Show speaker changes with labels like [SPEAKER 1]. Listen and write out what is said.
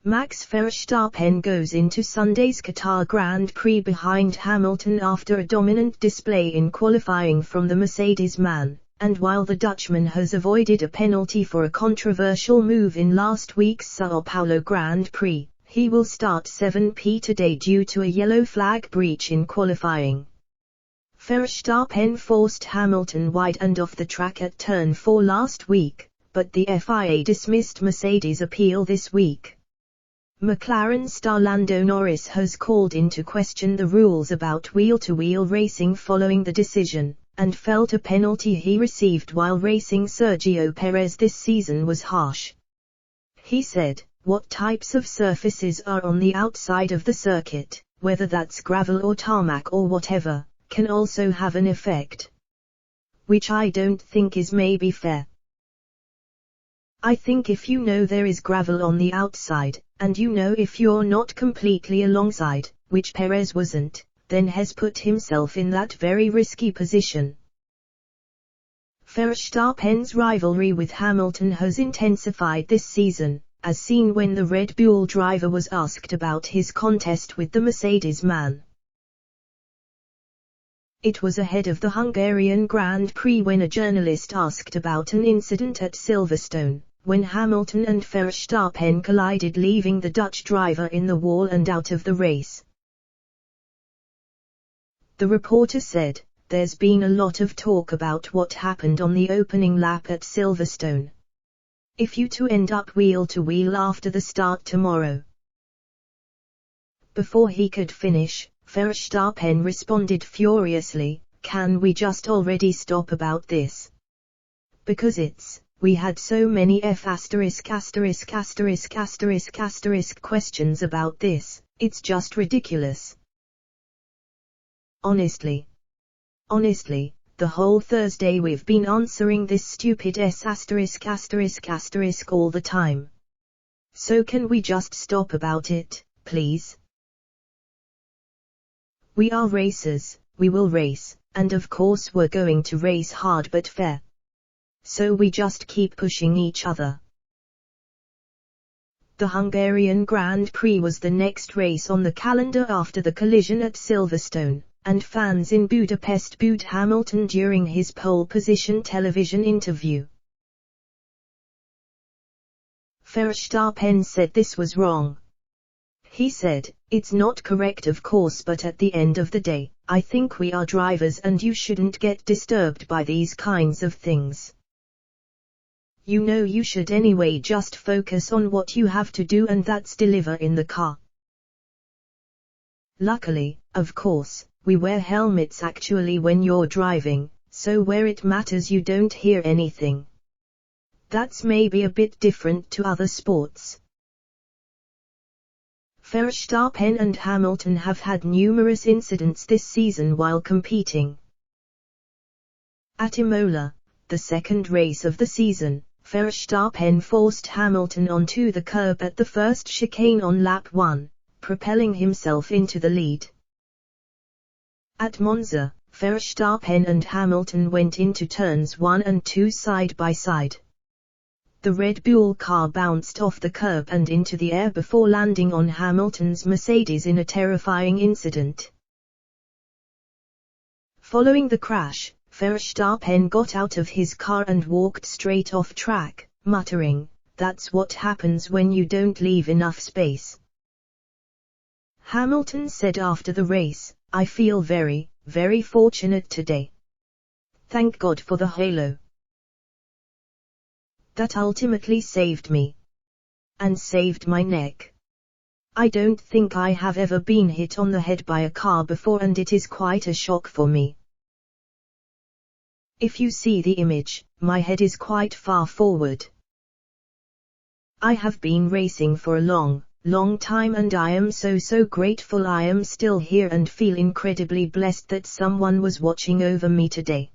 [SPEAKER 1] Max Verstappen goes into Sunday's Qatar Grand Prix behind Hamilton after a dominant display in qualifying from the Mercedes man, and while the Dutchman has avoided a penalty for a controversial move in last week's São Paulo Grand Prix, he will start 7p today due to a yellow flag breach in qualifying. Verstappen forced Hamilton wide and off the track at turn 4 last week, but the FIA dismissed Mercedes' appeal this week. McLaren star Lando Norris has called into question the rules about wheel-to-wheel racing following the decision, and felt a penalty he received while racing Sergio Perez this season was harsh. He said, "What types of surfaces are on the outside of the circuit, whether that's gravel or tarmac or whatever, can also have an effect. Which I don't think is maybe fair. I think if you know there is gravel on the outside, and you know if you're not completely alongside, which Perez wasn't, then has put himself in that very risky position." Verstappen's rivalry with Hamilton has intensified this season, as seen when the Red Bull driver was asked about his contest with the Mercedes man. It was ahead of the Hungarian Grand Prix when a journalist asked about an incident at Silverstone, when Hamilton and Verstappen collided, leaving the Dutch driver in the wall and out of the race. The reporter said, "There's been a lot of talk about what happened on the opening lap at Silverstone. If you two end up wheel-to-wheel after the start tomorrow." Before he could finish, Verstappen responded furiously, "Can we just already stop about this? Because we had so many questions about this, it's just ridiculous. Honestly, the whole Thursday we've been answering this stupid all the time. So can we just stop about it, please? We are racers, we will race, and of course we're going to race hard but fair. So we just keep pushing each other." The Hungarian Grand Prix was the next race on the calendar after the collision at Silverstone, and fans in Budapest booed Hamilton during his pole position television interview. Verstappen said this was wrong. He said, "It's not correct of course, but at the end of the day, I think we are drivers and you shouldn't get disturbed by these kinds of things. You know you should anyway just focus on what you have to do, and that's deliver in the car. Luckily, of course, we wear helmets actually when you're driving, so where it matters you don't hear anything. That's maybe a bit different to other sports." Verstappen and Hamilton have had numerous incidents this season while competing. At Imola, the second race of the season, Verstappen forced Hamilton onto the curb at the first chicane on lap 1, propelling himself into the lead. At Monza, Verstappen and Hamilton went into turns 1 and 2 side by side. The Red Bull car bounced off the curb and into the air before landing on Hamilton's Mercedes in a terrifying incident. Following the crash, Verstappen got out of his car and walked straight off track, muttering, "That's what happens when you don't leave enough space." Hamilton said after the race, "I feel very, very fortunate today. Thank God for the halo. That ultimately saved me. And saved my neck. I don't think I have ever been hit on the head by a car before, and it is quite a shock for me. If you see the image, my head is quite far forward. I have been racing for a long, long time and I am so grateful I am still here and feel incredibly blessed that someone was watching over me today."